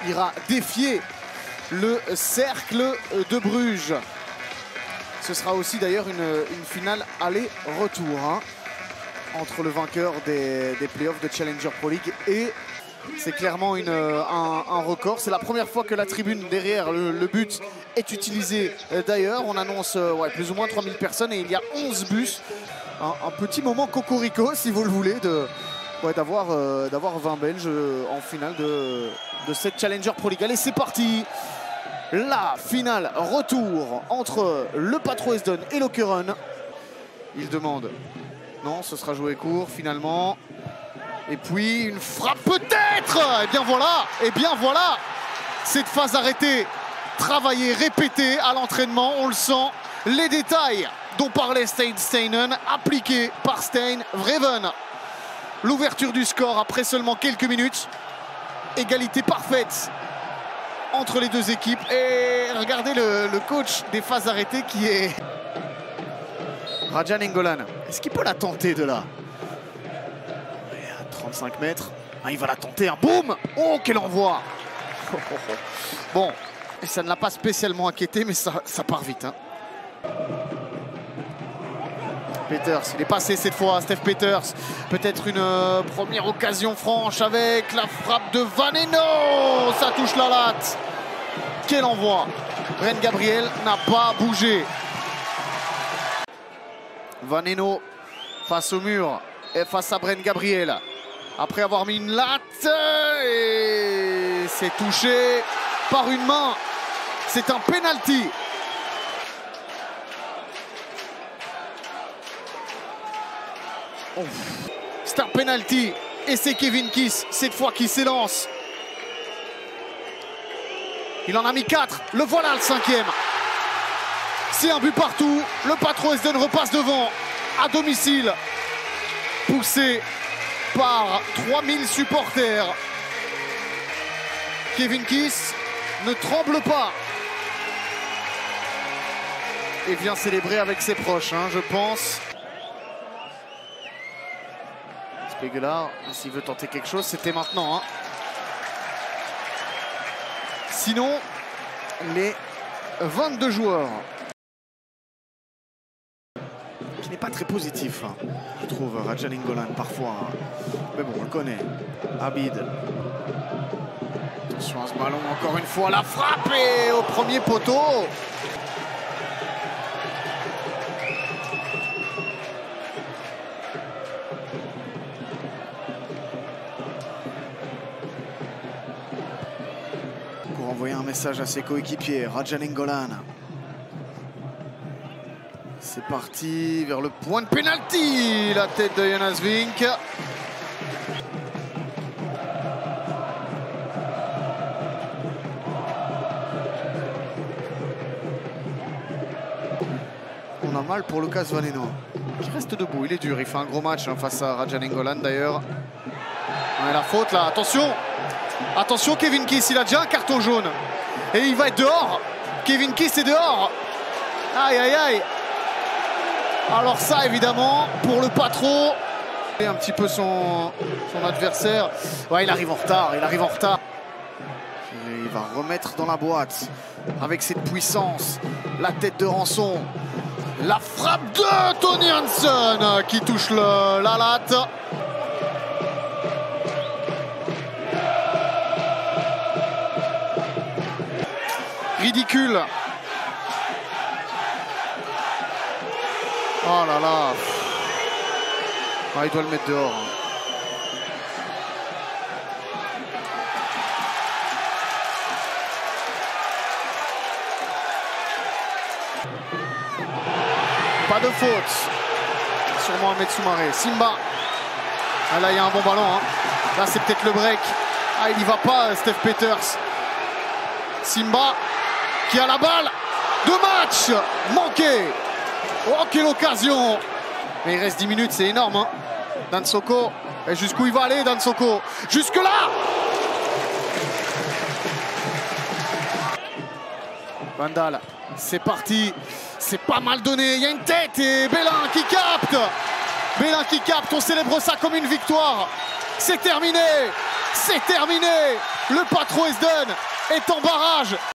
ira défier le Cercle de Bruges. Ce sera aussi d'ailleurs une finale aller-retour hein, entre le vainqueur des playoffs de Challenger Pro League et c'est clairement un record. C'est la première fois que la tribune derrière le but est utilisée d'ailleurs. On annonce plus ou moins 3000 personnes et il y a 11 bus. Un petit moment cocorico si vous le voulez d'avoir 20 Belges en finale de cette Challenger Pro League. Allez, c'est parti. La finale retour entre le Patro Esden et Lokeren. Il demande. Non, ce sera joué court finalement. Et puis une frappe peut-être. Et bien voilà. Cette phase arrêtée, travaillée, répétée à l'entraînement. On le sent. Les détails dont parlait Steinen, appliqués par Stein Vreven. L'ouverture du score après seulement quelques minutes. Égalité parfaite entre les deux équipes. Et regardez le coach des phases arrêtées qui est Rajan Engolan. Est-ce qu'il peut la tenter de là? À 35 mètres. Ah, il va la tenter. Un boum. Oh, quel envoi. Bon, et ça ne l'a pas spécialement inquiété, mais ça part vite. Hein. Peters, il est passé cette fois, Stef Peters. Peut-être une première occasion franche avec la frappe de Vaneno. Ça touche la latte. Quel envoi. Bren Gabriel n'a pas bougé. Vaneno face au mur et face à Bren Gabriel. Après avoir mis une latte et c'est touché par une main. C'est un penalty. C'est un penalty et c'est Kevin Kiss cette fois qui s'élance. Il en a mis 4, le voilà le 5e. C'est un but partout, le Patro Esden repasse devant à domicile. Poussé par 3000 supporters. Kevin Kiss ne tremble pas. Et vient célébrer avec ses proches, hein, je pense. Spegelard, s'il veut tenter quelque chose, c'était maintenant. Hein. Sinon, les 22 joueurs. Qui n'est pas très positif, hein, je trouve, Rajan Engolan, parfois. Hein. Mais bon, on le connaît. Abid. Attention à ce ballon, encore une fois, la frappe et au premier poteau. Pour envoyer un message à ses coéquipiers, Rajan Engolan. C'est parti vers le point de pénalty. La tête de Jonas Vink. On a mal pour Lucas Vaneno. Qui reste debout, il est dur, il fait un gros match hein, face à Rajan Engolan d'ailleurs. Ouais, la faute là, attention. Attention Kevin Kiss, il a déjà un carton jaune. Et il va être dehors. Kevin Kiss est dehors. Aïe aïe aïe. Alors ça évidemment pour le Patro. Et un petit peu son adversaire. Ouais, il arrive en retard, Et il va remettre dans la boîte avec cette puissance. La tête de Rançon. La frappe de Tony Hansen qui touche la latte. Ridicule. Oh là là. Ah, il doit le mettre dehors. Pas de faute. Sur Mohamed Soumaré. Simba. Ah, là, il y a un bon ballon. Hein. Là, c'est peut-être le break. Ah, il n'y va pas, Stef Peters. Simba qui a la balle. 2 matchs manqués. Oh, quelle occasion! Mais il reste 10 minutes, c'est énorme. Hein. Dansoko. Et jusqu'où il va aller, Dansoko? Jusque là! Vandal, c'est parti. C'est pas mal donné. Il y a une tête et Bélin qui capte. Bélin qui capte. On célèbre ça comme une victoire. C'est terminé. C'est terminé. Le Patro Esden est en barrage.